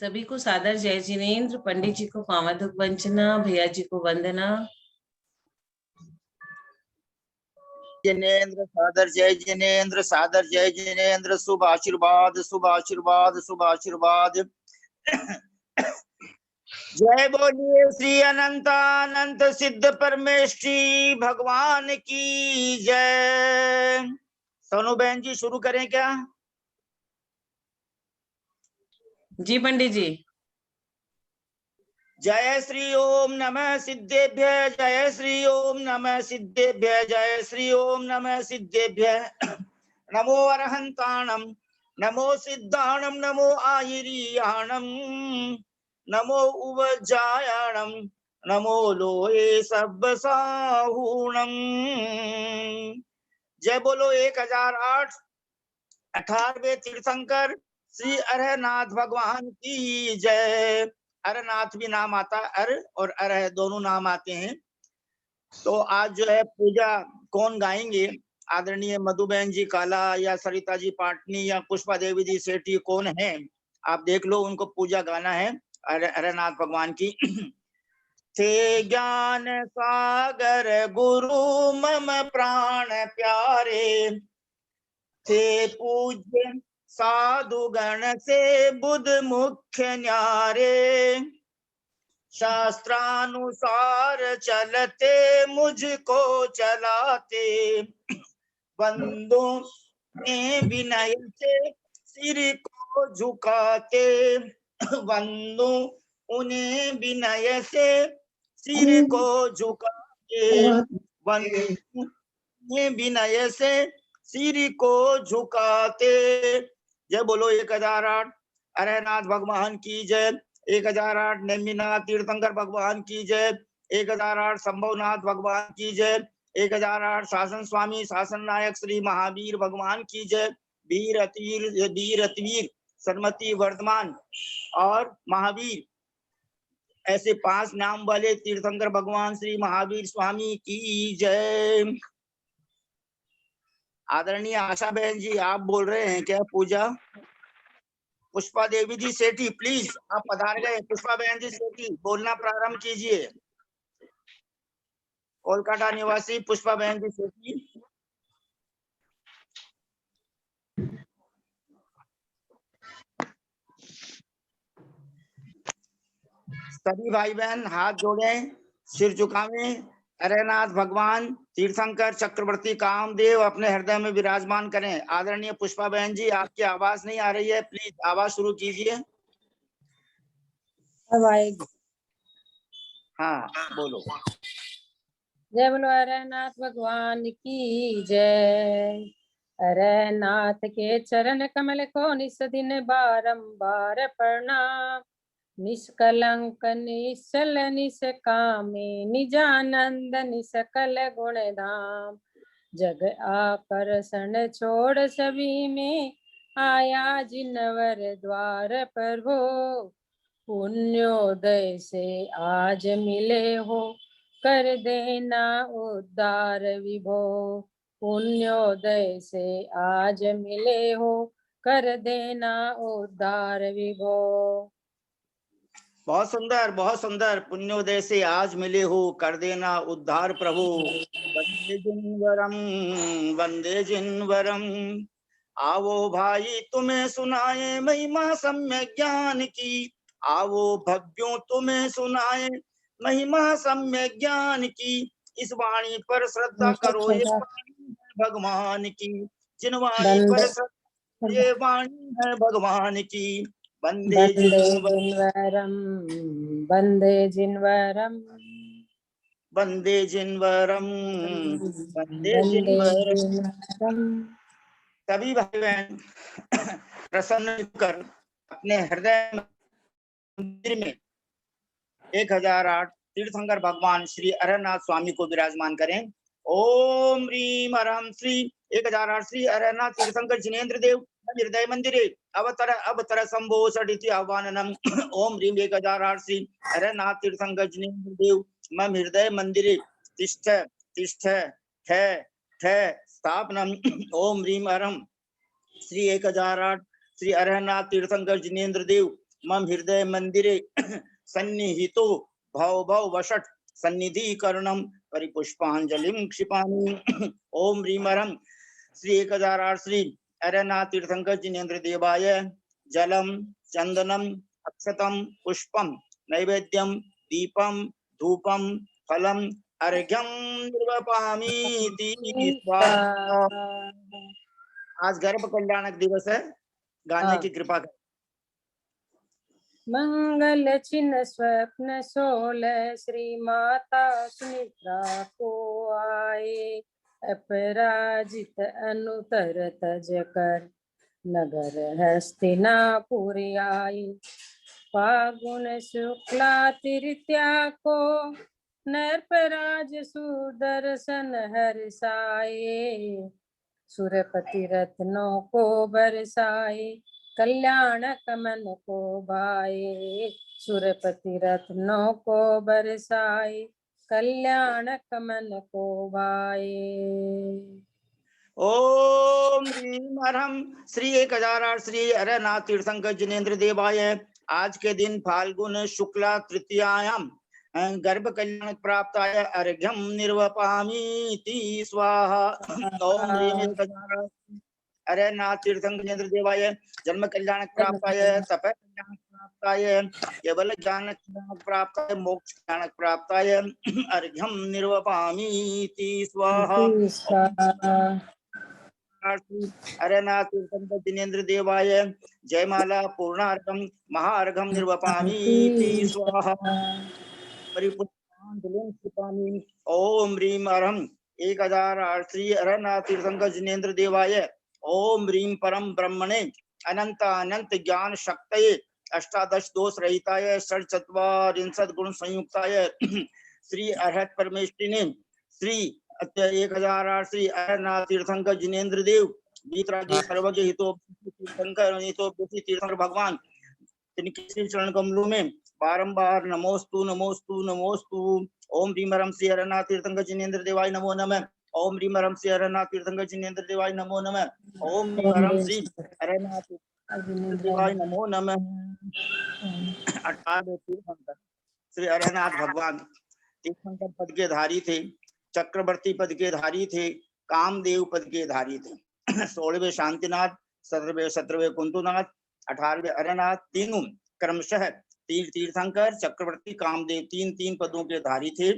सभी को सादर जय जिनेन्द्र। पंडित जी को पावक वंचना, भैया जी को वंदना। जिनेन्द्र सादर जय जिनेन्द्र, सादर जय जिनेन्द्र। शुभ आशीर्वाद, शुभ आशीर्वाद, शुभ आशीर्वाद। जय बोलिए श्री अनंतानंत सिद्ध परमेष्ठी भगवान की जय। सोनू बहन जी शुरू करें क्या? जी पंडित जी। जय श्री ओम नमः सिद्धेभ्य, जय श्री ओम नमः सिद्धेभ्य, जय श्री ओम नमः सिद्धेभ्य। नमो अरहंताणम, नमो सिद्धाणम, नमो आयिरियाणम, नमो उवजायाणम, नमो लोये सब्बसाहूणम। जय बोलो 1008 18वें तीर्थंकर श्री अरहनाथ भगवान की जय। अरनाथ भी नाम आता है, अर और अरह दोनों नाम आते हैं। तो आज जो है पूजा कौन गाएंगे? आदरणीय मधुबहन जी काला या सरिता जी पाटनी या पुष्पा देवी जी सेठी कौन है? आप देख लो, उनको पूजा गाना है अरनाथ भगवान की। थे ज्ञान सागर गुरु मम प्राण प्यारे, थे पूज्य साधु गण से बुध मुख्य न्यारे, शास्त्रानुसार चलते मुझको चलाते, बंदों में विनय से सिर को झुकाते, बंदों उन्हें विनय से सिर को झुकाते, बंदों में विनय से सिर को झुकाते। जय बोलो 1008 अरहनाथ भगवान की जय। 1008 नेमिनाथ तीर्थंकर भगवान की जय। 1008 संभवनाथ भगवान की जय। 1008 शासन स्वामी शासन नायक श्री महावीर भगवान की जय। वीर अतिवीर सन्मति वर्धमान और महावीर, ऐसे 5 नाम वाले तीर्थंकर भगवान श्री महावीर स्वामी की जय। आदरणीय आशा बहन जी, आप बोल रहे हैं क्या पूजा? पुष्पा देवी जी सेठी प्लीज, आप पधार गए। पुष्पा बहन जी सेठी बोलना प्रारंभ कीजिए। कोलकाता निवासी पुष्पा बहन जी सेठी। सभी भाई बहन हाथ जोड़ें, सिर झुकावें। अरहनाथ भगवान तीर्थंकर चक्रवर्ती कामदेव अपने हृदय में विराजमान करें। आदरणीय पुष्पा बहन जी, आपकी आवाज नहीं आ रही है, प्लीज आवाज शुरू कीजिए। हाँ बोलो। जय बोलो अरहनाथ भगवान की जय। अरहनाथ के चरण कमल को निस दिन बारंबार प्रणाम। निष्कलंक निश्चल निष्कामे निजानंद निष्कल गुण धाम। जग आकर्षण छोड़ सभी में आया जिनवर द्वार पर हो। पुण्योदय से आज मिले हो कर देना उद्धार विभो। पुण्योदय से आज मिले हो कर देना उद्धार विभो। बहुत सुंदर, बहुत सुंदर। पुण्योदय से आज मिले हो कर देना उद्धार प्रभु। वंदे जिनवरम, वंदे जिनवरम। आवो भाई तुम्हें सुनाए महिमा सम्यक ज्ञान की। आवो भव्यों तुम्हें सुनाए महिमा सम्यक ज्ञान की। इस वाणी पर श्रद्धा करो, ये वाणी है भगवान की। जिन वाणी पर श्रद्धा, ये वाणी है भगवान की। वंदे जिनवरम, वंदे जिनवरम, वंदे जिनवरम, वंदे जिनवरम। सभी भाई बहन प्रसन्न कर अपने हृदय मंदिर में 1008 तीर्थंकर भगवान श्री अरहनाथ स्वामी को विराजमान करें। ओम ह्रीम अरहम श्री 1008 श्री अरहनाथ तीर्थंकर जिनेन्द्र देव हृदय मंदिरे अवतर संभो सडिति आह्वाननम। ओम ह्रीम 1008 श्री अरहनाथ तीर्थंकर जिनेन्द्र देव मम हृदय मंदिरे तिष्ठ तिष्ठ ठ स्थापनम। ओम ह्रीम अरहम श्री 1008 श्री अरहनाथ तीर्थंकर जिनेन्द्र देव मम हृदय मंदिरे सन्निहितो भव भव वषट सन्निधि करणम परिपुष्पांजलिम क्षिपामि। ओम ह्रीमरम श्री 1008 श्री अरनाथ तीर्थंकर जिनेन्द्र देवाय जलम चंदनम अक्षतम पुष्पम नैवेद्यम दीपम धूपम फलम अर्घ्यम निर्वपामीति स्वाहा। आज गर्भ कल्याणक दिवस है, गाने की कृपा कर। मंगल चिन्ह स्वप्न सोल श्री माता सुमित्रा को आए, अपराजित अनुतर तज कर नगर हस्तिनापुर आए। फागुन शुक्ला तृतीया को नरपराज सुदर्शन हर्षाए, सुरपति रत्नों को बरसाए, कल्याणक मन को भाए। सुरपति रत्नों को बरसाए, कल्याणक मन को भाए। ओम ह्रीम हरम श्री 1008 श्री अरनाथ तीर्थंकर जिनेन्द्र देवाय। आज के दिन फाल्गुन शुक्ला तृतीयायाम गर्भ कल्याण प्राप्ताय अर्घ्यम निर्वपामीति स्वाहा। ओम ह्रीम 1008 अरनाथ तीर्थंकर जिनेन्द्र देवाय जन्म कल्याण प्राप्ताय तप कल्याण प्राप्ताय केवल ज्ञान प्राप्ताय मोक्ष कल्याण प्राप्ताय अर्घ्यम निर्वपामीति स्वाहा। अरनाथ तीर्थंकर जिनेन्द्र देवाय जयमाला पूर्णार्घम महार्घम निर्वपामीति स्वाहा। परिपुष्पांजलिं क्षिपामि। ओम ह्रीम हरम 1008 श्री अरनाथ तीर्थंकर जिनेन्द्र देवाय ओम ह्रीम परम ब्रह्मणे अनंत अनंत ज्ञान शक्तये अष्टादश दोष रहिताय षट्चत्वारिंशत् गुण संयुक्ताय श्री अरहत परमेष्ठिने श्री 1008 श्री अरनाथ तीर्थंकर जिनेन्द्र देव वीतरागी सर्वज्ञ हितो तीर्थंकर तीर्थंकर भगवान तिनके श्री चरण कमलों में बारंबार नमोस्तु नमोस्तु नमोस्तु। ओम ह्रीम हरम श्री अरनाथ तीर्थंकर जिनेन्द्र देवाय नमो नमः। ओम ह्रीम हरम श्री अरनाथ तीर्थंकर जिनेन्द्र देवाय नमो नमः। ओम ह्रीम हरम श्री अरनाथ देवाय नमो नमः। 18 तीर्थंकर श्री अरनाथ भगवान तीर्थंकर पद के धारी थे, चक्रवर्ती पद के धारी थे, कामदेव पद के धारी थे। 16वें शांतिनाथ, 17वें कुंतुनाथ, 18वें अरनाथ, तीनों क्रमशः तीर्थंकर चक्रवर्ती कामदेव तीन पदों के धारी थे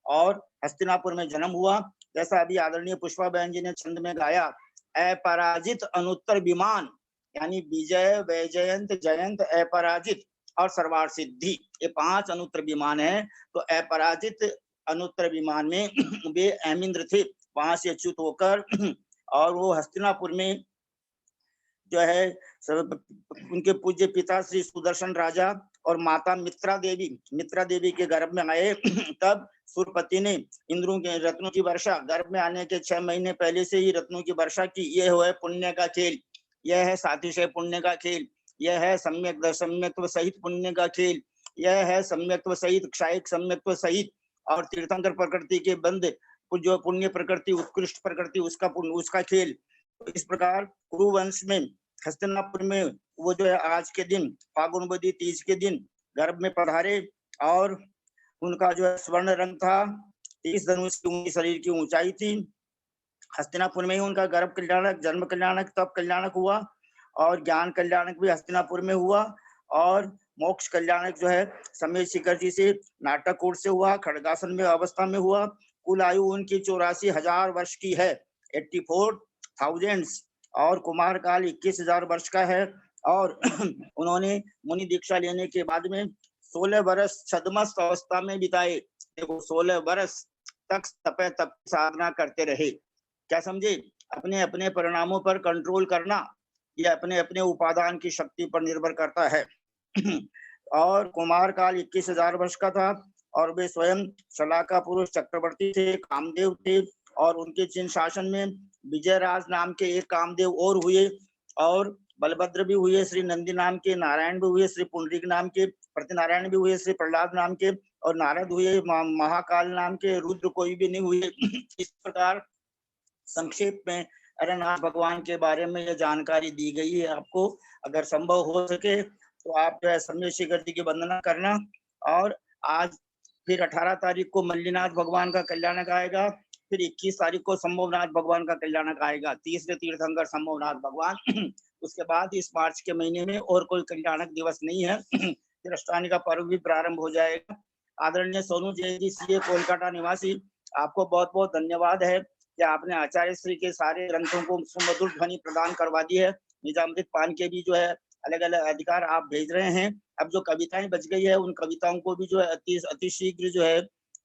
और हस्तिनापुर में जन्म हुआ। जैसा अभी आदरणीय पुष्पा बहन जी ने छंद में गाया, अपराजित अनुत्तर विमान यानी विजय वैजयंत जयंत अपराजित और सर्वार्थ सिद्धि, ये 5 अनुत्तर विमान है। तो अपराजित अनुत्तर विमान में वे अहमिंद्र थे, वहां से अच्युत होकर और वो हस्तिनापुर में जो है उनके पूज्य पिता श्री सुदर्शन राजा और माता मित्रा देवी के गर्भ में आए। तब सुरपति ने इंद्रों के रत्नों की वर्षा, गर्भ में आने के 6 महीने पहले से ही रत्नों की वर्षा की। यह हुआ पुण्य का खेल, यह है सातिशय पुण्य का खेल, यह है सम्यक्त्व सहित पुण्य का खेल, यह है सम्यक्त्व सहित क्षायिक सम्यक्त्व सहित और तीर्थंकर प्रकृति के बंद जो पुण्य प्रकृति उत्कृष्ट प्रकृति उसका खेल। इस प्रकार कुरुवंश में हस्तिनापुर में वो जो है आज के दिन फागुन बदी तीज के दिन गर्भ में पधारे और उनका जो है स्वर्ण रंग था, 30 धनुष की शरीर की ऊंचाई थी। हस्तिनापुर में ही उनका गर्भ कल्याणक, जन्म कल्याणक, तप कल्याणक हुआ और ज्ञान कल्याणक भी हस्तिनापुर में हुआ और मोक्ष कल्याणक जो है समेत शिखर जी से नाटककूट से हुआ, खड़गासन में अवस्था में हुआ। कुल आयु उनकी 84,000 वर्ष की है, 84,000, और कुमार काल 21,000 वर्ष का है। और उन्होंने मुनि दीक्षा लेने के बाद में 16 वर्ष छद्मस्त अवस्था में बिताए। देखो 16 वर्ष तक तप साधना करते रहे। क्या समझे? अपने अपने परिणामों पर कंट्रोल करना यह अपने अपने उपादान की शक्ति पर निर्भर करता है। और कुमार काल 21,000 वर्ष का था और वे स्वयं शलाका पुरुष चक्रवर्ती थे, कामदेव थे। और उनके चिन्ह शासन में विजयराज नाम के एक कामदेव और हुए और बलभद्र भी हुए, श्री नंदी नाम के, नारायण भी हुए, श्री पुंडरीक नाम के, प्रतिनारायण भी हुए, श्री प्रहलाद नाम के, और नारद हुए, महाकाल नाम के, रुद्र कोई भी नहीं हुए। इस प्रकार संक्षेप में अरनाथ भगवान के बारे में यह जानकारी दी गई है। आपको अगर संभव हो सके तो आप जो है चंद्रशेखर जी की वंदना करना। और आज फिर 18 तारीख को मल्लीनाथ भगवान का कल्याणक आएगा, फिर 21 तारीख को संभवनाथ भगवान का कल्याणक आएगा, तीसरे तीर्थंकर संभवनाथ भगवान। उसके बाद इस मार्च के महीने में और कोई कल्याणक दिवस नहीं है। फिर अष्टमी का पर्व भी प्रारंभ हो जाएगा। आदरणीय सोनू जैन जी, सीए कोलकाता निवासी, आपको बहुत बहुत धन्यवाद है कि आपने आचार्य श्री के सारे ग्रंथों को सुमधुर ध्वनि प्रदान करवा दी है। निजामृत पान के भी जो है अलग अलग अधिकार आप भेज रहे हैं। अब जो कविताएं बच गई है उन कविताओं को भी जो है अति शीघ्र जो है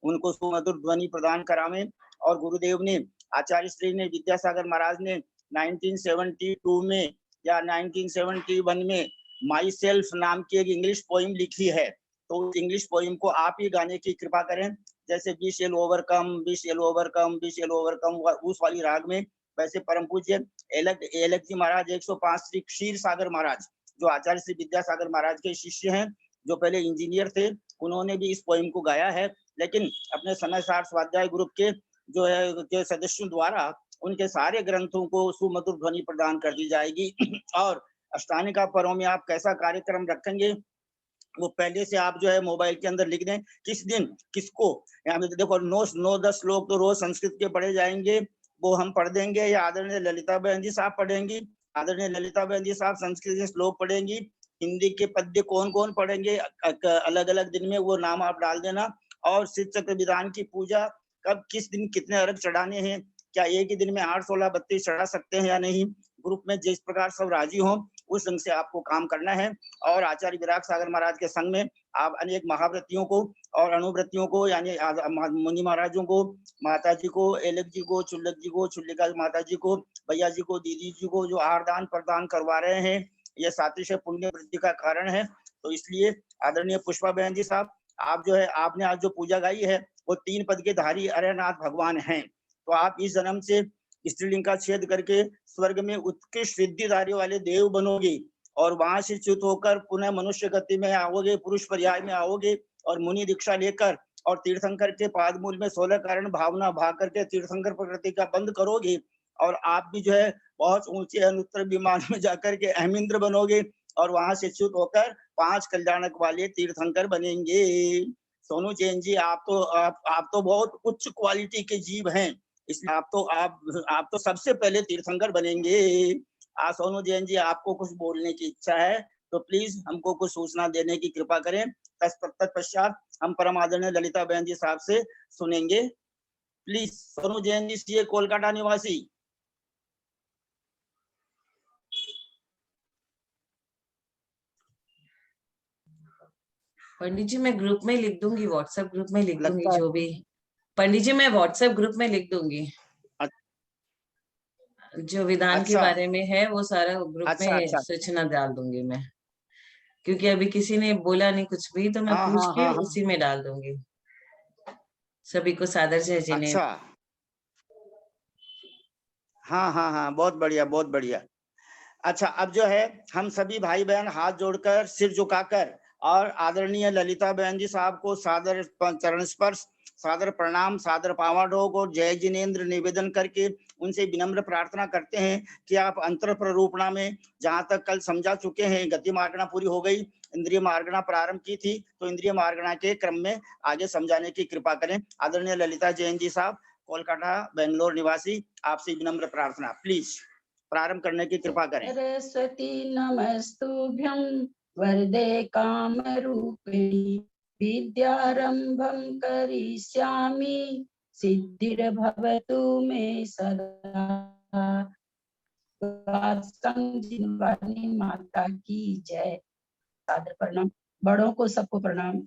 उनको सुमधुर ध्वनि प्रदान करावें। और गुरुदेव ने, आचार्य श्री ने, विद्यासागर महाराज ने 1972 में या 1971 में माई सेल्फ नाम की एक इंग्लिश पोइम लिखी है। तो उस इंग्लिश पोइम को आप ही गाने की कृपा करें। जैसे we shall overcome, we shall overcome, we shall overcome, उस वाली राग में। वैसे परम पूज्य एलक जी महाराज 105 श्री क्षीर सागर महाराज, जो आचार्य श्री विद्यासागर महाराज के शिष्य हैं, जो पहले इंजीनियर थे, उन्होंने भी इस पोइम को गाया है। लेकिन अपने समय सार स्वाध्याय ग्रुप के जो है के सदस्यों द्वारा उनके सारे ग्रंथों को सुमधुर ध्वनि प्रदान कर दी जाएगी। और अष्टानी का पर्व में आप कैसा कार्यक्रम रखेंगे वो पहले से आप जो है मोबाइल के अंदर लिख दें, किस दिन किसको। यहाँ पे देखो 9-10 श्लोक तो रोज संस्कृत के पढ़े जाएंगे, वो हम पढ़ देंगे, या आदरणीय ललिता बहन जी साहब पढ़ेंगी। आदरणीय ललिता बहन जी साहब संस्कृत के श्लोक पढ़ेंगी। हिंदी के पद्य कौन कौन पढ़ेंगे अलग अलग दिन में वो नाम आप डाल देना। और शिव चक्र विधान की पूजा कब किस दिन कितने अर्घ चढ़ाने हैं, क्या एक ही दिन में 8, 16, 32 चढ़ा सकते हैं या नहीं, ग्रुप में जिस प्रकार सब राजी हो उस ढंग से आपको काम करना है। और आचार्य विराग सागर महाराज के संग में आप अनेक महाव्रतियों को और अनुव्रतियों को, यानी मुनि महाराजों को, माता जी को, एलक जी को, चुल्लक जी को, चुल्लिका माता जी को, भैया जी को, दीदी जी को जो आरदान प्रदान करवा रहे हैं, यह सातिशय पुण्य वृद्धि का कारण है। तो इसलिए आदरणीय पुष्पा बहन जी साहब, आप जो है आपने आज जो पूजा गाई है वो 3 पद के धारी अरहनाथ भगवान हैं। तो आप इस जन्म से स्त्रीलिंग का छेद करके स्वर्ग में उत्कृष्ट सिद्धिधारी वाले देव बनोगे, और वहां से च्युत होकर पुनः मनुष्य गति में आओगे, पुरुष पर्याय में आओगे, और मुनि दीक्षा लेकर और तीर्थंकर के पादमूल में 16 कारण भावना भाग करके तीर्थंकर प्रकृति का बंद करोगे। और आप भी जो है बहुत ऊंचे अनुत्तर विमान में जाकर के अहमिंद्र बनोगे, और वहां से च्युत होकर 5 कल्याणक वाले तीर्थंकर बनेंगे। सोनू जैन जी, आप तो बहुत उच्च क्वालिटी के जीव हैं, इसलिए आप तो सबसे पहले तीर्थंकर बनेंगे। सोनू जैन जी, आपको कुछ बोलने की इच्छा है तो प्लीज हमको कुछ सूचना देने की कृपा करें। तत्पश्चात हम परम आदरणीय ललिता बहन जी साहब से सुनेंगे। प्लीज सोनू जैन जी, सीए कोलकाता निवासी। पंडित जी मैं ग्रुप में लिख दूंगी, व्हाट्सएप ग्रुप में लिख दूंगी लगता है जो भी। पंडित जी मैं व्हाट्सएप ग्रुप में लिख दूंगी जो विधान के अच्छा बारे में है, वो सारा ग्रुप अच्छा में अच्छा। सूचना डाल दूंगी मैं, क्योंकि अभी किसी ने बोला नहीं कुछ भी, तो मैं हाँ पूछ हाँ के हाँ हाँ। उसी में डाल दूंगी। सभी को सादर जय जिनेन्द्र। अच्छा, हाँ हाँ हाँ, बहुत बढ़िया बहुत बढ़िया। अच्छा, अब जो है हम सभी भाई बहन हाथ जोड़कर सिर झुकाकर और आदरणीय ललिता बहन जी साहब को सादर चरण स्पर्श, सादर प्रणाम, सादर पावाडोग और जय जिनेन्द्र निवेदन करके उनसे विनम्र प्रार्थना करते हैं कि आप अंतर प्ररूपणा में जहां तक कल समझा चुके हैं, गति मार्गणा पूरी हो गई, इंद्रिय मार्गणा प्रारंभ की थी, तो इंद्रिय मार्गणा के क्रम में आगे समझाने की कृपा करें। आदरणीय ललिता जैन जी साहब, कोलकाता बेंगलोर निवासी, आपसे विनम्र प्रार्थना, प्लीज प्रारंभ करने की कृपा करें। सरस्वती नमस्तुभ्यं वरदे कामरूपिणी विद्यारंभं करिष्यामि सिद्धिर्भवतु मे सदा। वाणी माता की जय। सादर प्रणाम, बड़ों को सबको प्रणाम,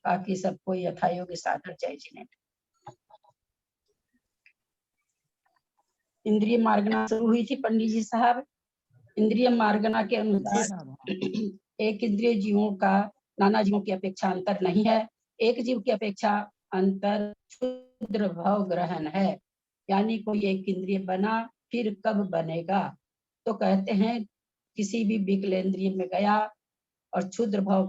बाकी सबको यथायोग्य सादर जय जिनेन्द्र। इंद्रिय मार्गना शुरू हुई थी पंडित जी साहब। इंद्रिय मार्गना के अनुसार एक इंद्रिय जीवों का नाना जीवों की अपेक्षा अंतर नहीं है। एक जीव की अपेक्षा अंतर क्षुद्र भाव ग्रहण है, यानी कोई एक इंद्रिय बना फिर कब बनेगा। तो कहते हैं किसी भी विकलेंद्रिय में गया और क्षुद्र भाव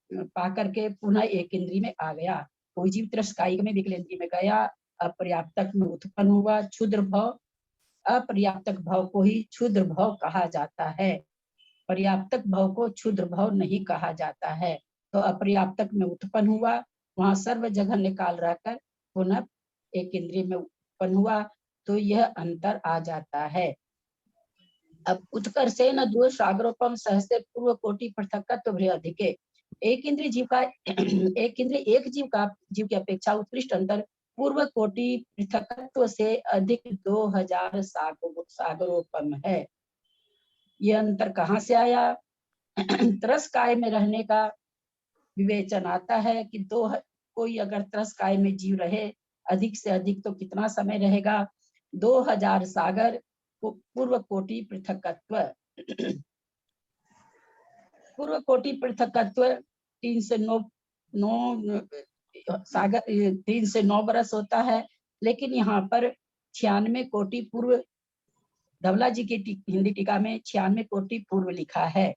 पा करके पुनः एक इंद्रिय में आ गया। कोई जीव त्रस्कायिक में विकलेंद्रिय में गया, अपर्याप्तक में उत्पन्न हुआ क्षुद्र भाव, अपर्याप्तक भाव को ही क्षुद्र भाव कहा जाता है। पर्याप्तक भव को क्षुद्र भव नहीं कहा जाता है। तो अपर्याप्तक में उत्पन्न हुआ, वहां सर्व जगह निकाल रहकर पुनः एक इंद्रिय में उत्पन्न हुआ, तो यह अंतर आ जाता है। अब उत्कर्षेण द्वौ सागरोपम सहस्ते पूर्व कोटि पृथक्त्व बृहधिके। एक इंद्रिय जीव का एक जीव की अपेक्षा उत्कृष्ट अंतर पूर्व कोटि पृथक्त्व से अधिक 2000 सागरोपम है। यह अंतर कहाँ से आया? त्रस काय में रहने का विवेचन आता है कि कोई अगर त्रस काय में जीव रहे अधिक से अधिक तो कितना समय रहेगा? 2000 सागर पूर्व कोटि पृथकत्व। पूर्व कोटि पृथकत्व 3 से 9 सागर 3 से 9 बरस होता है, लेकिन यहाँ पर 96 कोटि पूर्व, धवला जी की हिंदी टीका में 96 कोटि पूर्व लिखा है।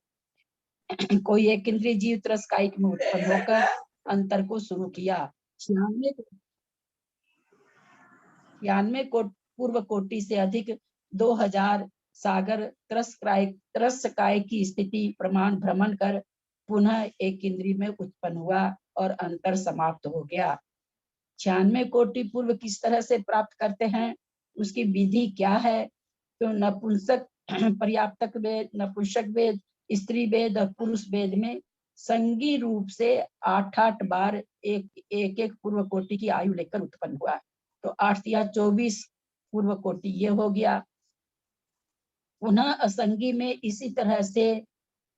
कोई एक इंद्रिय जीव त्रस्कायिक में उत्पन्न होकर अंतर को शुरू किया। 96 पूर्व कोटि से अधिक 2000 सागर त्रस्काय की स्थिति प्रमाण भ्रमण कर पुनः एक इंद्रिय में उत्पन्न हुआ और अंतर समाप्त हो गया। 96 कोटि पूर्व किस तरह से प्राप्त करते हैं, उसकी विधि क्या है? तो नपुंसक पर्याप्तक वेद, नपुंसक वेद, स्त्री वेद और पुरुष वेद में संगी रूप से 8-8 बार एक पूर्व कोटि की आयु लेकर उत्पन्न हुआ। तो 8 या 24 पूर्व कोटि ये हो गया। पुनः असंगी में इसी तरह से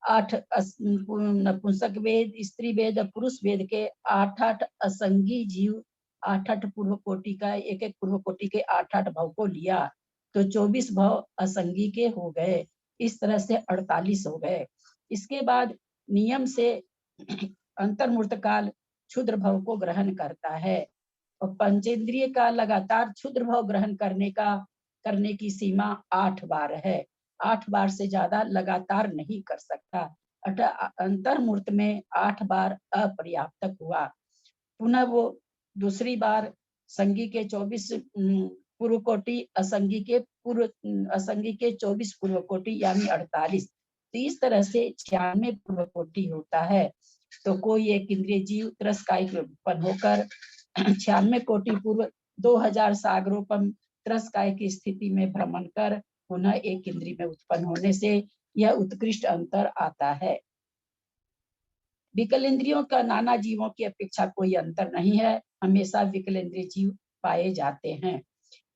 8 नपुंसक वेद, स्त्री वेद और पुरुष वेद के 8-8 असंगी जीव 8-8 पूर्व कोटि का एक पूर्व कोटि के 8-8 भव को लिया, तो 24 भव असंगी के हो गए। इस तरह से 48 हो गए। इसके बाद नियम से अंतर्मूर्त काल क्षुद्र भव को ग्रहण करता है और पंचेंद्रिय का लगातार क्षुद्र भव ग्रहण करने की सीमा 8 बार है। 8 बार से ज्यादा लगातार नहीं कर सकता। अंतर्मूर्त में 8 बार अपर्याप्तक हुआ। पुनः वो दूसरी बार संगी के 24 पूर्व कोटि, असंगी के 24 पूर्व कोटि यानी 48। तो इस तरह से 96 पूर्व कोटि होता है। तो कोई एक इंद्रिय जीव त्रस्काय उत्पन्न होकर 96 कोटि पूर्व 2000 सागरोपम त्रस्काय की स्थिति में भ्रमण कर पुनः एक इंद्रिय में उत्पन्न होने से यह उत्कृष्ट अंतर आता है। विकल इंद्रियों का नाना जीवों की अपेक्षा कोई अंतर नहीं है, हमेशा विकल इंद्रिय जीव पाए जाते हैं।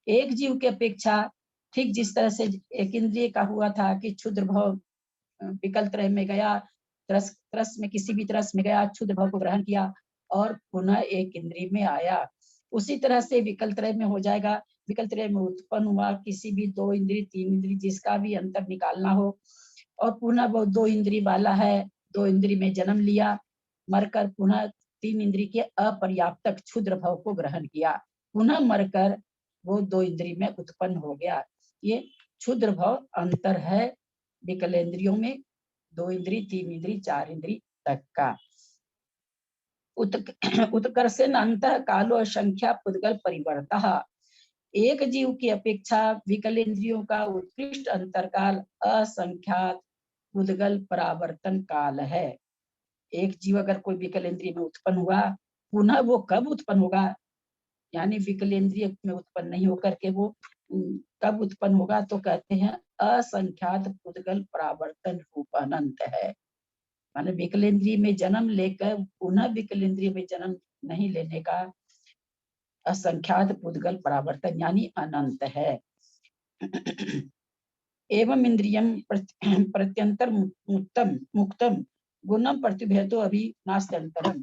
एक जीव की अपेक्षा ठीक जिस तरह से एक इंद्रिय का हुआ था कि क्षुद्र भव विकल त्रय में गया, त्रस में किसी भी त्रस में गया, क्षुद्र भव को ग्रहण किया और पुनः एक इंद्रिय में आया, उसी तरह से विकल त्रय में हो जाएगा। विकल त्रय में उत्पन्न हुआ, किसी भी 2 इंद्रिय 3 इंद्रिय जिसका भी अंतर निकालना हो, और पुनः वो 2 इंद्रिय वाला है, 2 इंद्रिय में जन्म लिया, मरकर पुनः 3 इंद्रिय के अपर्याप्तक क्षुद्र भव को ग्रहण किया, पुनः मरकर वो 2 इंद्रिय में उत्पन्न हो गया। ये क्षुद्र भव अंतर है विकलेंद्रियों में, 2 इंद्रिय 3 इंद्रिय 4 इंद्रिय तक का। उत्कर्षेण अंतः कालो संख्या पुद्गल परिवर्तः। एक जीव की अपेक्षा विकलेंद्रियों का उत्कृष्ट अंतरकाल असंख्यात पुद्गल परावर्तन काल है। एक जीव अगर कोई विकलेंद्रिय में उत्पन्न हुआ, पुनः वो कब उत्पन्न होगा, यानी विकलेंद्रिय में उत्पन्न नहीं होकर के वो कब उत्पन्न होगा, तो कहते हैं असंख्यात पुद्गल परावर्तन रूप अनंत है। माने विकलेंद्रिय में जन्म लेकर पुनः विकलेंद्रिय में जन्म नहीं लेने का असंख्यात पुद्गल परावर्तन यानी अनंत है। एवं इंद्रियम प्रत्यंतर मुक्तम गुणम प्रतिभेदो अभिनास्त्यंतरम।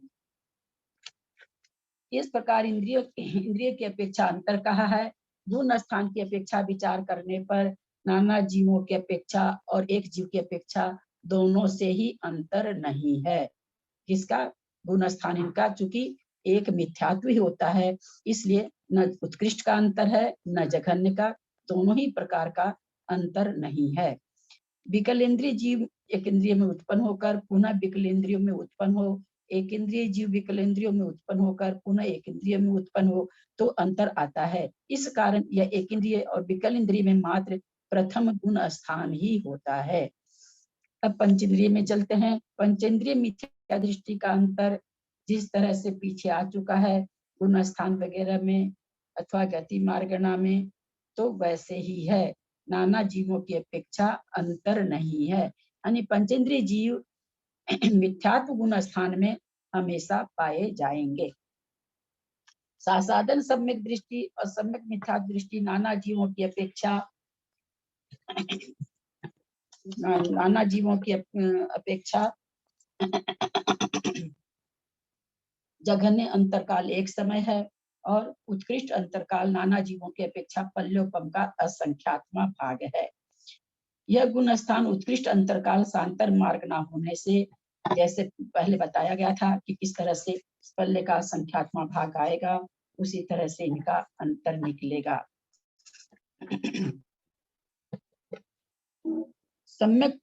इस प्रकार इंद्रिय की अपेक्षा अंतर कहा है। गुण स्थान की अपेक्षा विचार करने पर नाना जीवों की अपेक्षा और एक जीव की अपेक्षा दोनों से ही अंतर नहीं है। किसका? गुण स्थान इनका, चूंकि एक मिथ्यात्व ही होता है, इसलिए न उत्कृष्ट का अंतर है न जघन्य का, दोनों ही प्रकार का अंतर नहीं है। विकलेंद्रिय जीव एक इंद्रिय में उत्पन्न होकर पुनः विकलेंद्रियों में उत्पन्न हो, एक इंद्रिय जीव विकलेंद्रियों में उत्पन्न होकर पुनः एक इंद्रिय में उत्पन्न हो, तो अंतर आता है। इस कारण यह एक इंद्रिय और विकल इंद्रिय में मात्र प्रथम गुण स्थान ही होता है। अब पंचेंद्रिय में चलते हैं। पंचेंद्रिय मिथ्या दृष्टि का अंतर जिस तरह से पीछे आ चुका है गुण स्थान वगैरह में अथवा गति मार्गना में, तो वैसे ही है। नाना जीवों की अपेक्षा अंतर नहीं है, यानी पंचेंद्रिय जीव मिथ्यात्व गुण स्थान में हमेशा पाए जाएंगे। सासाधन सम्यक दृष्टि और सम्यक मिथ्या दृष्टि नाना जीवों की अपेक्षा जघन्य अंतरकाल एक समय है और उत्कृष्ट अंतरकाल नाना जीवों की अपेक्षा पल्योपम का असंख्यात्मा भाग है। यह गुण स्थान उत्कृष्ट अंतरकाल सांतर मार्ग न होने से, जैसे पहले बताया गया था कि किस तरह से पल्ले का संख्यात्मा भाग आएगा, उसी तरह से इनका अंतर निकलेगा। सम्यक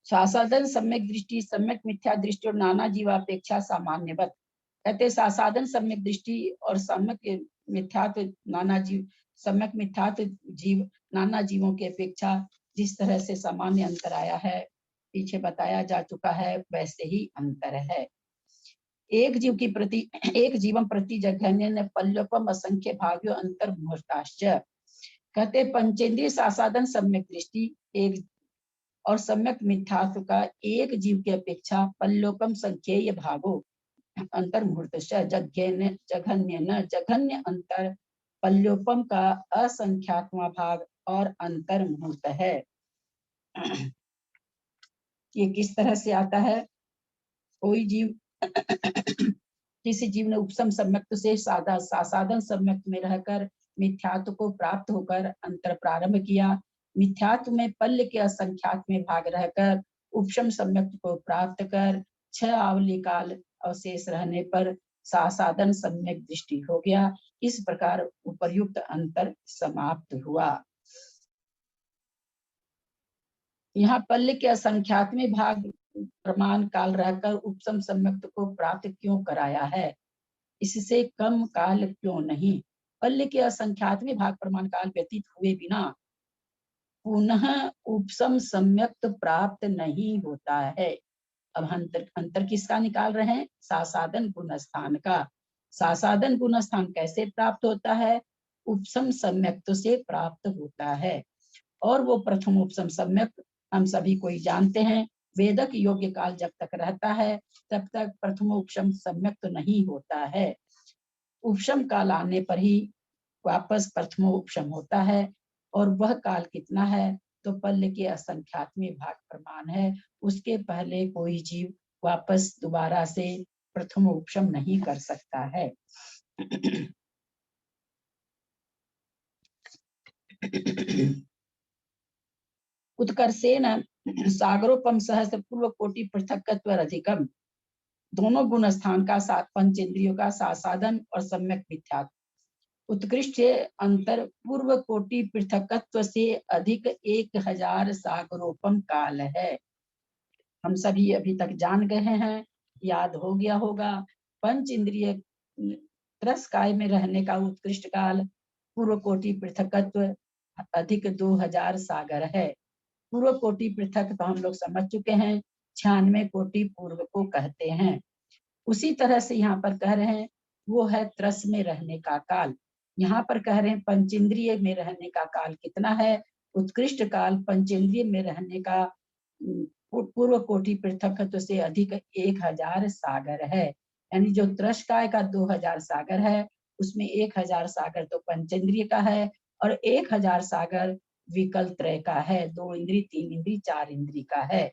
सासाधन सम्यक दृष्टि, सम्यक मिथ्या दृष्टि और नाना जीवापेक्षा सामान्यवत। कहते सासाधन सम्यक दृष्टि और सम्यक मिथ्यात्व नाना जीव, सम्यक मिथ्यात्व जीव नाना जीवों की अपेक्षा जिस तरह से सामान्य अंतर आया है, पीछे बताया जा चुका है, वैसे ही अंतर है। एक जीव की प्रति एक जीवम प्रति जघन्य पल्योपम असंख्य भाव्यो अंतर मुहूर्ताश्च। कहते पंचेंद्रिय सासाधन सम्यक दृष्टि एक और सम्यक मिथ्यात्व का एक जीव की अपेक्षा पल्लोपम संख्येय भागो अंतर मुहूर्त जघन्य अंतर पल्योपम का असंख्यात्मा भाग और अंतर मुहूर्त है। ये किस तरह से आता है? कोई जीव किसी जीव ने उपसम सम्यक्त से सासाधन सम्यक्त में रहकर मिथ्यात्व को प्राप्त होकर अंतर प्रारंभ किया। मिथ्यात्व में पल्य के असंख्यात में भाग रहकर उपशम सम्यक्त को प्राप्त कर 6 आवली काल अवशेष रहने पर सासाधन सम्यक दृष्टि हो गया। इस प्रकार उपर्युक्त अंतर समाप्त हुआ। यहाँ पल्य के असंख्यात में भाग प्रमाण काल रहकर उपसम सम्यक्त को प्राप्त क्यों कराया है? इससे कम काल क्यों नहीं? पल्य के असंख्यात में भाग प्रमाण काल व्यतीत हुए बिना पुनः उपसम सम्यक्त प्राप्त नहीं होता है। अब अंतर किसका निकाल रहे हैं? सासाधन गुण स्थान का। सासाधन गुण स्थान कैसे प्राप्त होता है? उपसम सम्यक्त से प्राप्त होता है। और वो प्रथम उपसम सम्यक्त हम सभी कोई जानते हैं, वेदक योग्य काल जब तक रहता है तब तक प्रथम उपशम सम्यक्त नहीं होता है। उपशम काल आने पर ही वापस प्रथम उपशम होता है। और वह काल कितना है? तो पल्य के असंख्यात में भाग प्रमाण है। उसके पहले कोई जीव वापस दोबारा से प्रथम उपशम नहीं कर सकता है। उत्कर्षेण सागरोपम सहस्र पूर्व कोटि पृथक्त्व अधिकम। दोनों गुण स्थान का सात पंचेंद्रियों का सासाधन और सम्यक मिथ्यात्व उत्कृष्ट अंतर पूर्व कोटि पृथकत्व से अधिक 1000 सागरोपम काल है। हम सभी अभी तक जान गए हैं, याद हो गया होगा। पंच इंद्रिय त्रस्काय में रहने का उत्कृष्ट काल पूर्व कोटि पृथकत्व अधिक 2000 सागर है। पूर्व कोटि पृथक तो हम लोग समझ चुके हैं, 96 कोटि पूर्व को कहते हैं। उसी तरह से यहाँ पर कह रहे हैं वो है त्रस में रहने का काल। यहाँ पर कह रहे हैं पंचेंद्रिय में रहने का काल कितना है? उत्कृष्ट काल पंचेंद्रिय में रहने का पूर्व कोटि पृथकत्व से अधिक 1000 सागर है। यानी जो त्रस्काय का 2000 सागर है उसमें 1000 सागर तो पंचेंद्रिय का है और 1000 सागर विकल्प त्रय का है। 2 इंद्री 3 इंद्री 4 इंद्री का है।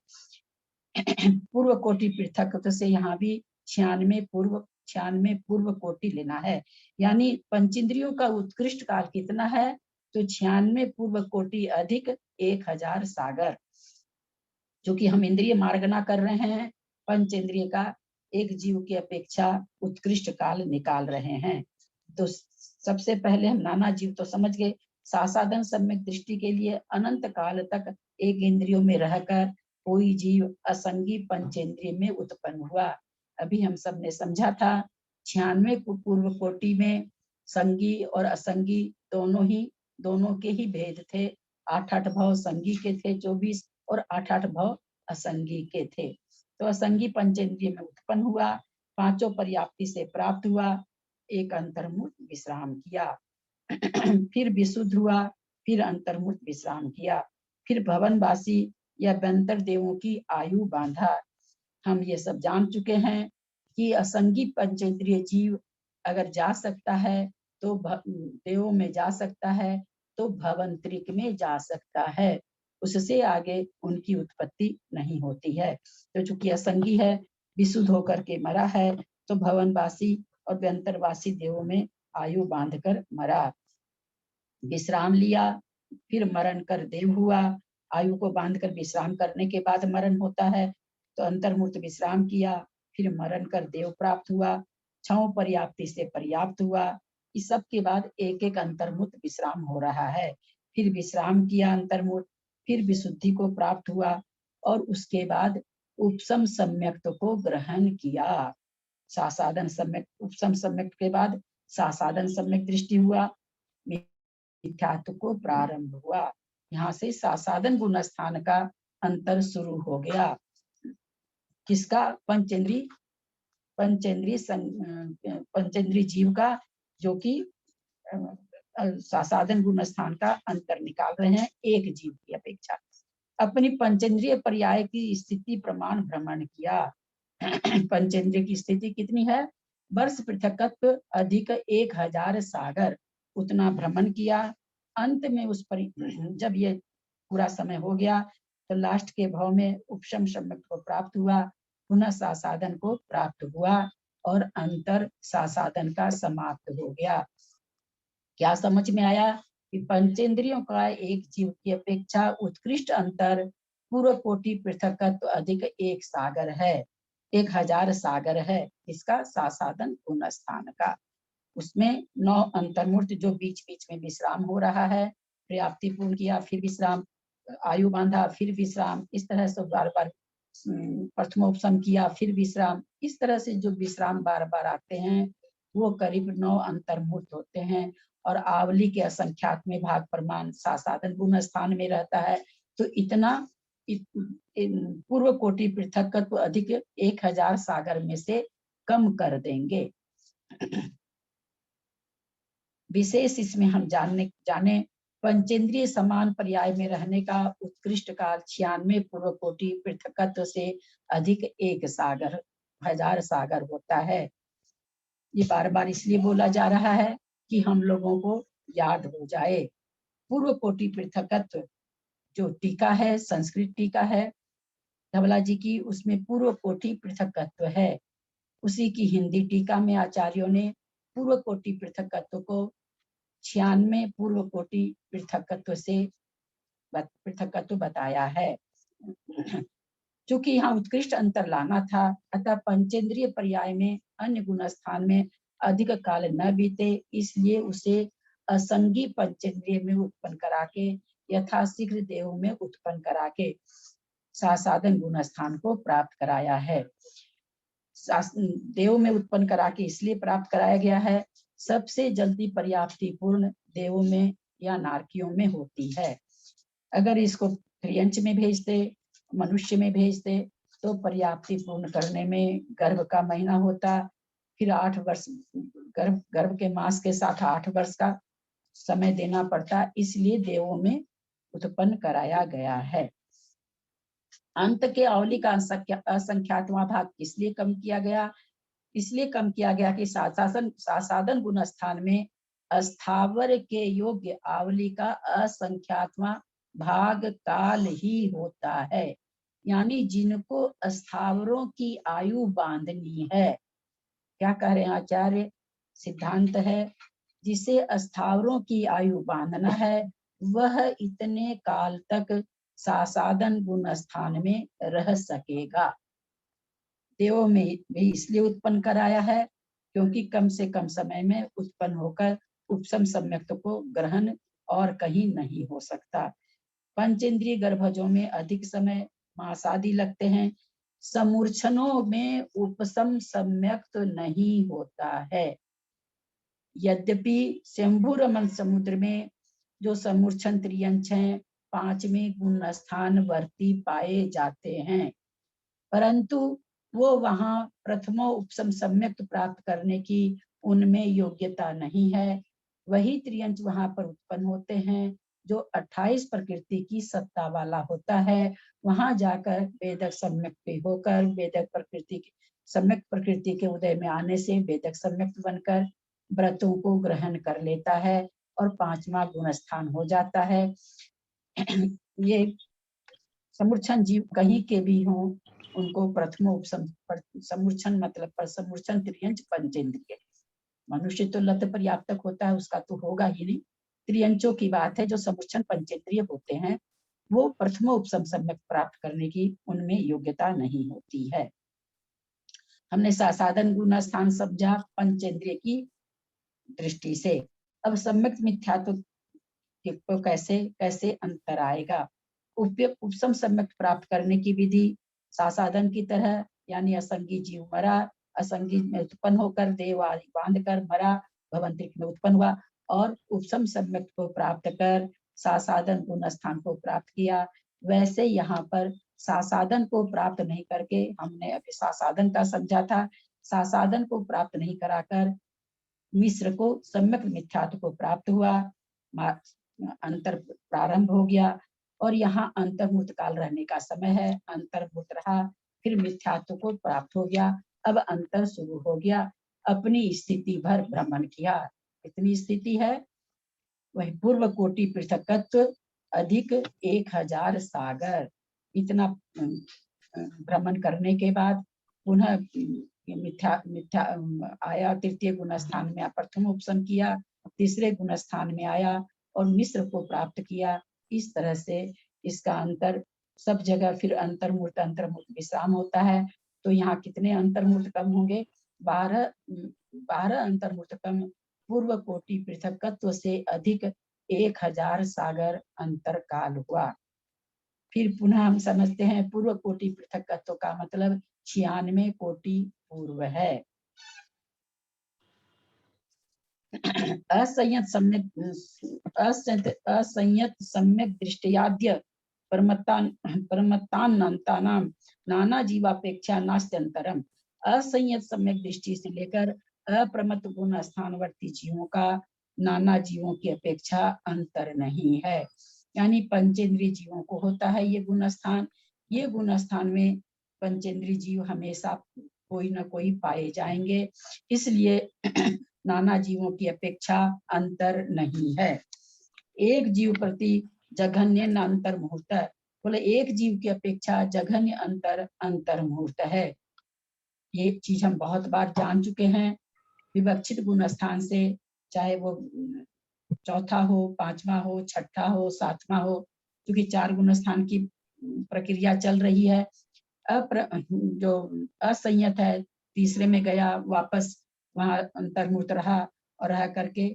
पूर्व कोटि पृथकत्व से यहाँ भी 96 पूर्व कोटि लेना है। यानी पंचेंद्रियों का उत्कृष्ट काल कितना है? तो 96 पूर्व कोटि अधिक 1000 सागर। जो कि हम इंद्रिय मार्गना कर रहे हैं, पंचेंद्रिय का एक जीव की अपेक्षा उत्कृष्ट काल निकाल रहे हैं। तो सबसे पहले हम नाना जीव तो समझ गए। सासाधन सम्यक दृष्टि के लिए अनंत काल तक एक इंद्रियों में रहकर कोई जीव असंगी पंचेंद्रिय में उत्पन्न हुआ। अभी हम सब ने समझा था 96 पूर्व कोटि में संगी और असंगी दोनों के ही भेद थे। 8 भाव संगी के थे 24 और 8 भाव असंगी के थे। तो असंगी पंचेंद्रिय में उत्पन्न हुआ, पांचों पर्याप्ति से प्राप्त हुआ, एक अंतर्मुख विश्राम किया, फिर विशुद्ध हुआ, फिर अंतर्मुख विश्राम किया, फिर भवनवासी या व्यंतर देवों की आयु बांधा। हम ये सब जान चुके हैं कि असंगी पंचेंद्रिय जीव अगर जा सकता है तो देवों में जा सकता है, तो भवंतरिक में जा सकता है, उससे आगे उनकी उत्पत्ति नहीं होती है। तो चूंकि असंगी है, विशुद्ध होकर के मरा है, तो भवनवासी और व्यंतरवासी देवों में आयु बांधकर मरा। विश्राम लिया, फिर मरण कर देव हुआ। आयु को बांधकर विश्राम करने के बाद मरण होता है, तो अंतर्मूर्त विश्राम किया, फिर मरण कर देव प्राप्त हुआ, 6 पर्याप्ति से पर्याप्त हुआ। इस सब के बाद एक एक अंतर्मुक्त विश्राम हो रहा है। फिर विश्राम किया अंतर्मुक्त, फिर विशुद्धि को प्राप्त हुआ, और उसके बाद उपशम सम्यक्त को ग्रहण किया। सासाधन सम्यक, उपशम सम्यक्त के बाद सासाधन सम्यक दृष्टि हुआ, मिथ्यात्व को प्रारंभ हुआ। यहाँ से सासाधन गुण स्थान का अंतर शुरू हो गया। किसका? पंचेंद्रीय जीव का, जो कि सासाधन गुण स्थान का अंतर निकाल रहे हैं एक जीव की अपेक्षा। अपनी पंचेंद्रिय पर्याय की स्थिति प्रमाण भ्रमण किया। पंचेंद्रिय की स्थिति कितनी है? वर्ष पृथकत्व अधिक 1000 सागर, उतना भ्रमण किया। अंत में उस पर जब ये पूरा समय हो गया, तो लास्ट के भाव में उपशम सम्यक को प्राप्त हुआ, पुनः सासाधन को प्राप्त हुआ, और अंतर सासाधन का समाप्त हो गया। क्या समझ में आया? कि पंचेंद्रियों का एक जीव की अपेक्षा उत्कृष्ट अंतर पूर्व कोटि पृथकत्व अधिक 1 सागर है, 1000 सागर है। इसका सासाधन गुण स्थान का, उसमें 9 अंतर्मूर्त जो बीच बीच में विश्राम हो रहा है, पर्याप्ति पूर्ण किया, फिर विश्राम, आयु बांधा, फिर विश्राम, इस तरह से बार बार प्रथमोपशम किया, फिर विश्राम, इस तरह से जो विश्राम बार बार आते हैं वो करीब 9 अंतर्मूर्त होते हैं। और आवली के असंख्यात में भाग प्रमाण सासाधन गुण स्थान में रहता है। तो इतना पूर्व कोटि पृथकत्व अधिक 1000 सागर में से कम कर देंगे। विशेष इसमें हम जाने पंचेंद्रिय समान पर्याय में रहने का उत्कृष्ट काल 96 पूर्व कोटि पृथकत्व से अधिक 1 सागर, 1000 सागर होता है। ये बार बार इसलिए बोला जा रहा है कि हम लोगों को याद हो जाए। पूर्व कोटि पृथकत्व जो टीका है, संस्कृत टीका है धवला जी की, उसमें पूर्व कोटि पृथकत्व है। उसी की हिंदी टीका में आचार्यों ने पूर्व कोटि पृथकत्व को 96 पूर्व कोटि पृथकत्व बताया है। चूंकि यहाँ उत्कृष्ट अंतर लाना था, अतः पंचेंद्रिय पर्याय में अन्य गुण स्थान में अधिक काल न बीते, इसलिए उसे असंगी पंचेंद्रिय में उत्पन्न करा के यथाशीघ्र देव में उत्पन्न करा के सासाधन गुण स्थान को प्राप्त कराया है। देव में उत्पन्न करा के इसलिए प्राप्त कराया गया है, सबसे जल्दी पर्याप्ति पूर्ण देवों में या नारकियों में होती है। अगर इसको त्रियंच में भेजते, मनुष्य में भेजते, तो पर्याप्ति पूर्ण करने में गर्भ का महीना होता, फिर 8 वर्ष गर्भ के मास के साथ 8 वर्ष का समय देना पड़ता, इसलिए देवों में उत्पन्न कराया गया है। अंत के अवली का असंख्यातवां भाग किसलिए कम किया गया? इसलिए कम किया गया कि सासाधन गुण स्थान में अस्थावर के योग्य आवली का असंख्यातवां भाग काल ही होता है। यानी जिनको अस्थावरों की आयु बांधनी है, क्या कह रहे हैं आचार्य? सिद्धांत है, जिसे अस्थावरों की आयु बांधना है वह इतने काल तक सासाधन गुण स्थान में रह सकेगा। देवों में भी इसलिए उत्पन्न कराया है क्योंकि कम से कम समय में उत्पन्न होकर उपशम सम्यक्त को ग्रहण और कहीं नहीं हो सकता। पंचेंद्रिय गर्भजों में अधिक समय मास आदि लगते हैं, समूर्छनों में उपसम सम्यक तो नहीं होता है। यद्यपि शंभु रमन समुद्र में जो समूर्छन त्रियंच हैं 5वें गुण स्थान वर्ती पाए जाते हैं, परंतु वो वहां प्रथमो उपसम सम्यक प्राप्त करने की उनमें योग्यता नहीं है। वही त्रियंच वहां पर उत्पन्न होते हैं जो 28 प्रकृति की सत्ता वाला होता है। वहां जाकर वेदक सम्यक पे होकर वेदक प्रकृति की सम्यक प्रकृति के उदय में आने से वेदक सम्यक बनकर व्रतों को ग्रहण कर लेता है और 5वां गुण स्थान हो जाता है। ये समूर्छन जीव कहीं के भी हों, उनको प्रथमो उपसम समूर्छन मतलब पर समूर्छन त्रियंच पंचेंद्रिय। मनुष्य तो लत पर्याप्तक होता है, उसका तो होगा ही नहीं। त्रियंचों की बात है जो समूर्छन पंचेंद्रिय होते हैं, वो प्रथमो उपसम सम्यक प्राप्त करने की उनमें योग्यता नहीं होती है। हमने साधन गुण स्थान समझा पंचेंद्रिय की दृष्टि से। अब सम्यक मिथ्यात्व को कैसे कैसे अंतर आएगा। उपसम सम्यक प्राप्त करने की विधि साधन की तरह, यानी असंगी जीव मरा, असंगी में उत्पन्न होकर देव आदि बांध कर मरा, भवंतरिक में उत्पन्न हुआ, और उपसम सम्यक को प्राप्त कर साधन गुण स्थान को प्राप्त किया। वैसे यहाँ पर साधन को प्राप्त नहीं करके, हमने अभी साधन का समझा था, साधन को प्राप्त नहीं कराकर मिश्र को सम्यक मिथ्यात्व को प्राप्त हुआ, अंतर प्रारंभ हो गया, और यहाँ अंतर्मुक्त काल रहने का समय है। अंतर्मुक्त रहा, फिर मिथ्यात्व को प्राप्त हो गया, अब अंतर शुरू हो गया, अपनी स्थिति भर भ्रमण किया। कितनी स्थिति है? वही पूर्व कोटि पृथकत्व अधिक 1000 सागर। इतना भ्रमण करने के बाद पुनः मिथ्या मिथ्या आया, तृतीय गुण स्थान में प्रथम उपसम किया, तीसरे गुण स्थान में आया और मिश्र को प्राप्त किया। इस तरह से इसका अंतर सब जगह फिर अंतर्मूर्त विश्राम होता है। तो यहाँ कितने अंतर्मूर्त कम होंगे? 12 अंतर्मूर्त कम पूर्व कोटि पृथकत्व से अधिक 1000 सागर अंतर काल हुआ। फिर पुनः हम समझते हैं पूर्व कोटि पृथकत्व का मतलब 96 कोटि पूर्व है। असंयत सम्यक दृष्टियाद्य परमत्तानंतानाम नाना जीवापेक्षा नास्त्यंतरम। असंयत सम्यक दृष्टि से लेकर अप्रमत्त गुण स्थानवर्ती जीवों का नाना जीवों की अपेक्षा अंतर नहीं है। यानी पंचेंद्रिय जीवों को होता है ये गुण स्थान। ये गुण स्थान में पंचेंद्रिय जीव हमेशा कोई न कोई पाए जाएंगे, इसलिए नाना जीवों की अपेक्षा अंतर नहीं है। एक जीव प्रति जघन्य न अंतर मुहूर्त, बोले एक जीव की अपेक्षा जघन्य अंतर मुहूर्त है। ये चीज हम बहुत बार जान चुके हैं। विवक्षित गुण स्थान से, चाहे वो चौथा हो, पांचवा हो, छठा हो, सातवां हो, क्योंकि 4 गुण स्थान की प्रक्रिया चल रही है। जो असंयत है तीसरे में गया, वापस वहां अंतर्मुक्त रहा और रह करके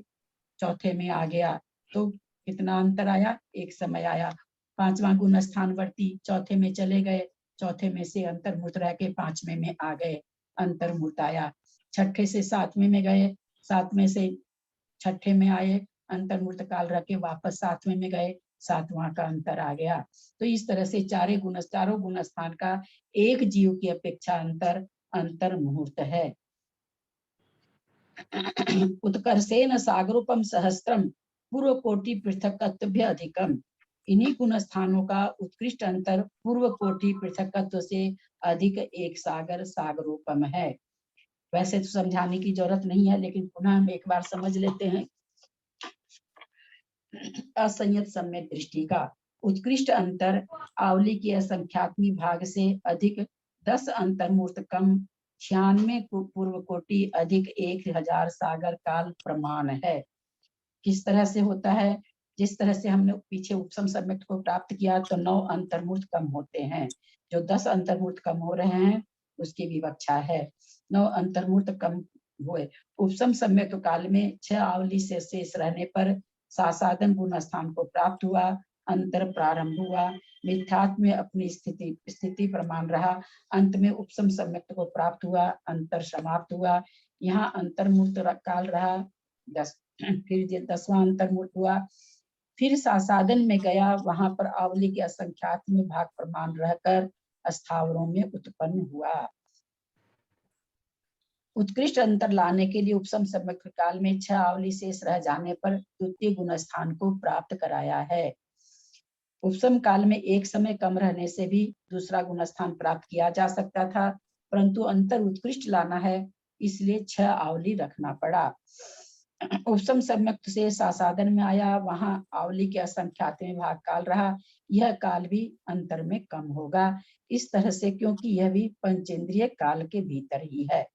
चौथे में आ गया, तो कितना अंतर आया? एक समय आया। 5वां गुण स्थानवर्ती चौथे में चले गए, चौथे में से अंतर्मुक्त रह के 5वें में आ गए, अंतर्मुक्त आया। छठे से 7वें में गए, 7वें से छठे में आए, अंतर्मुक्त काल रह के वापस 7वें में गए, 7वां का अंतर आ गया। तो इस तरह से चारों गुण स्थान का एक जीव की अपेक्षा अंतर मुहूर्त है। उत्कर्षेण सागरूपम सहस्त्रम पूर्व कोटि पृथकत्व अधिकम। इन्हीं गुण स्थानों का उत्कृष्ट अंतर पूर्व कोटि पृथकत्व से अधिक एक सागरूपम है। वैसे तो समझाने की जरूरत नहीं है, लेकिन पुनः हम एक बार समझ लेते हैं। असंयत सम्यक दृष्टि का उत्कृष्ट अंतर आवली के असंख्यात्मी भाग से अधिक 10 अंतर्मूर्त कम 96 पूर्व कोटि अधिक 1000 सागर काल प्रमाण है। किस तरह से होता है? जिस तरह से हमने पीछे उपसम सम्यक को प्राप्त किया तो 9 अंतर्मूर्त कम होते हैं, जो 10 अंतर्मूर्त कम हो रहे हैं उसकी विवक्षा है। 9 अंतर्मूर्त कम हुए। उपसम सम्यक काल में 6 आवली से शेष रहने पर साधन गुण स्थान को प्राप्त हुआ, अंतर प्रारंभ हुआ। मिथ्यात्व में अपनी स्थिति प्रमाण रहा। अंत में उपसम सम्यक्त को प्राप्त हुआ। अंतर समाप्त हुआ। यहाँ अंतर्मूर्त काल रहा। फिर 10वां अंतर्मूर्त हुआ। फिर सासादन में गया, वहां पर आवली के असंख्यात में भाग प्रमाण रहकर स्थावरों में उत्पन्न हुआ। उत्कृष्ट अंतर लाने के लिए उपसम सम्यक्त काल में 6 आवली शेष रह जाने पर द्वितीय गुण स्थान को प्राप्त कराया है। उपसम काल में एक समय कम रहने से भी दूसरा गुण स्थान प्राप्त किया जा सकता था, परंतु अंतर उत्कृष्ट लाना है, इसलिए 6 आवली रखना पड़ा। उपसम सम्यक्त से सासादन में आया, वहां आवली के असंख्यात में भाग काल रहा। यह काल भी अंतर में कम होगा इस तरह से, क्योंकि यह भी पंचेंद्रिय काल के भीतर ही है।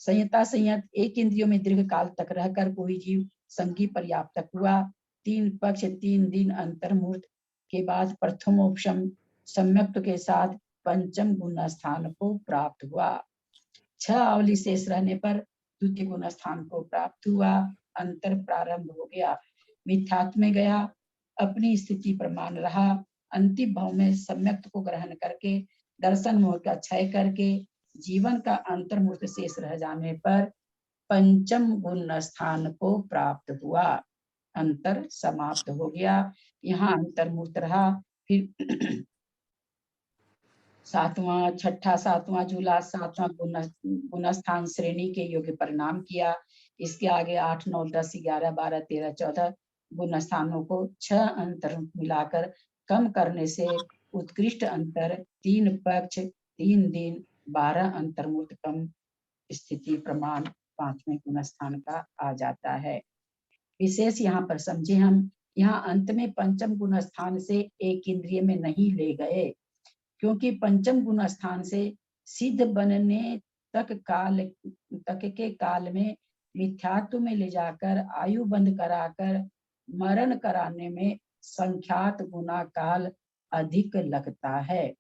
संयता संयत एक इंद्रियों में दीर्घ काल तक रहकर कोई जीव संगी पर्याप्त हुआ। 3 पक्ष 3 दिन अंतर्मूर्त के बाद प्रथमोपशम सम्यक्त के साथ पंचम गुण स्थान को प्राप्त हुआ। 6 आवली शेष रहने पर द्वितीय गुण स्थान को प्राप्त हुआ। अंतर प्रारंभ हो गया। मिथ्यात्व में गया, अपनी स्थिति प्रमाण रहा। अंतिम भाव में सम्यक्त को ग्रहण करके दर्शन मोह का क्षय करके जीवन का अंतर्मूर्त शेष रह जाने पर पंचम गुण स्थान को प्राप्त हुआ। अंतर समाप्त हो गया। यहाँ अंतर्मूर्त रहा। फिर 7वां, छठा, 7वां झूला, 7वां गुण स्थान श्रेणी के योग्य परिणाम किया। इसके आगे 8, 9, 10, 11, 12, 13, 14 गुण स्थानों को 6 अंतर मिलाकर कम करने से उत्कृष्ट अंतर 3 पक्ष 3 दिन 12 अंतर्मूर्त कम स्थिति प्रमाण 5वें गुण स्थान का आ जाता है। विशेष यहाँ पर समझे हम, यहाँ अंत में पंचम गुण स्थान से एक इंद्रिय में नहीं ले गए, क्योंकि पंचम गुण स्थान से सिद्ध बनने तक के काल में मिथ्यात्व में ले जाकर आयु बंद कराकर मरण कराने में संख्यात गुना काल अधिक लगता है,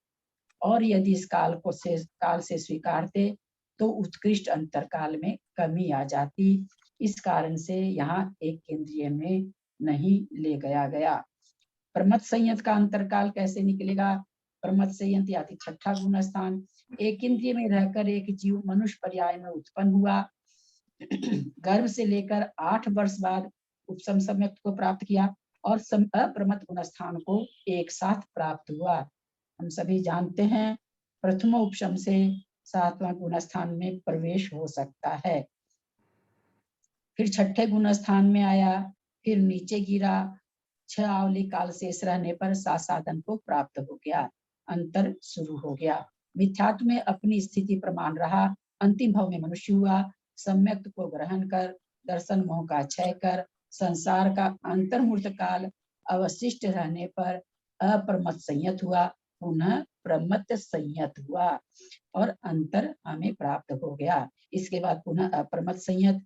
और यदि इस काल से स्वीकारते तो उत्कृष्ट अंतर काल में कमी आ जाती। इस कारण से यहाँ एक इंद्रिय में नहीं ले गया। प्रमथ संयत का अंतरकाल कैसे निकलेगा? प्रमथ संयत यानी छठा गुण स्थान। एक इंद्रिय में रहकर एक जीव मनुष्य पर्याय में उत्पन्न हुआ। गर्भ से लेकर 8 वर्ष बाद उपसम सम्यक्त को प्राप्त किया और अप्रमथ गुण स्थान को एक साथ प्राप्त हुआ। हम सभी जानते हैं प्रथम उपशम से 7वां गुण स्थान में प्रवेश हो सकता है। फिर छठे गुण स्थान में आया, फिर नीचे गिरा। 6 आवली काल शेष रहने पर सासादन को प्राप्त हो गया। अंतर शुरू हो गया। मिथ्यात्व में अपनी स्थिति प्रमाण रहा। अंतिम भाव में मनुष्य हुआ। सम्यक्त को ग्रहण कर दर्शन मोह का क्षय कर संसार का अंतर्मूर्त काल अवशिष्ट रहने पर अप्रमथ संयत हुआ, पुनः प्रमथ संयत हुआ और अंतर हमें प्राप्त हो गया। इसके बाद पुनः अप्रमथ संयत,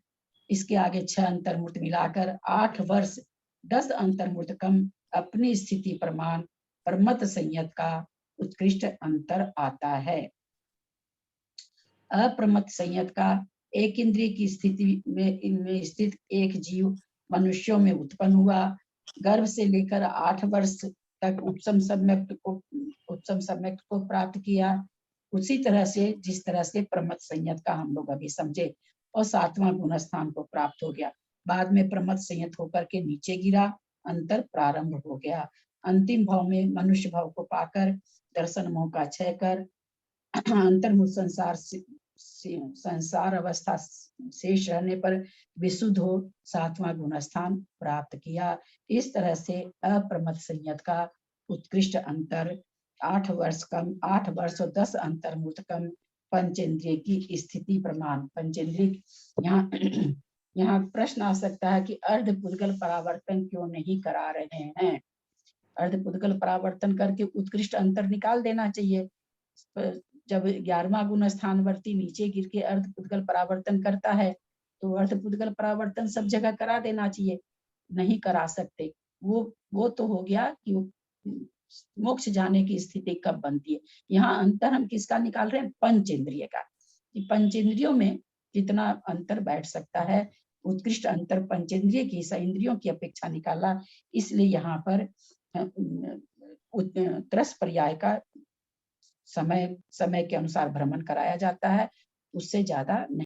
इसके आगे 6 अंतर्मूर्त मिलाकर 8 वर्ष 10 अंतर्मूर्त कम अपनी स्थिति प्रमाण प्रमथ संयत का उत्कृष्ट अंतर आता है। अप्रमथ संयत का एक इंद्रिय की स्थिति में इनमें स्थित एक जीव मनुष्यों में उत्पन्न हुआ। गर्भ से लेकर 8 वर्ष तक उपसम सम्यक्त को प्राप्त किया। उसी तरह से जिस तरह से प्रमथ संयत का हम लोग अभी समझे, और 7वां गुण स्थान को प्राप्त हो गया। बाद में प्रमथ संयत होकर के नीचे गिरा, अंतर प्रारंभ हो गया। अंतिम भाव में मनुष्य भाव को पाकर दर्शन मोह का क्षय कर अंतर्मुख संसार अवस्था शेष रहने पर विशुद्ध हो 7वां गुण स्थान प्राप्त किया। इस तरह से अप्रमथ संयत का उत्कृष्ट अंतर 8 वर्ष और 10 अंतर्मूर्त कम पंचेंद्रिय की स्थिति प्रमाण। पंचेंद्रिय यहाँ प्रश्न आ सकता है कि अर्धपुद्गल परावर्तन क्यों नहीं करा रहे हैं? अर्धपुद्गल परावर्तन करके उत्कृष्ट अंतर निकाल देना चाहिए। जब 11वां गुण स्थानवर्ती नीचे गिर के अर्धपुद्गल परावर्तन करता है तो अर्धपुद्गल परावर्तन सब जगह करा देना चाहिए, नहीं करा सकते। वो तो हो गया कि मोक्ष जाने की स्थिति कब बनती है। यहाँ अंतर हम किसका निकाल रहे हैं? पंचेंद्रिय का। पंचेंद्रियों में कितना अंतर बैठ सकता है, उत्कृष्ट अंतर पंचेंद्रिय की इंद्रियों की अपेक्षा निकाला। इसलिए यहाँ पर त्रस पर्याय का समय के अनुसार भ्रमण कराया जाता है, उससे ज्यादा नहीं।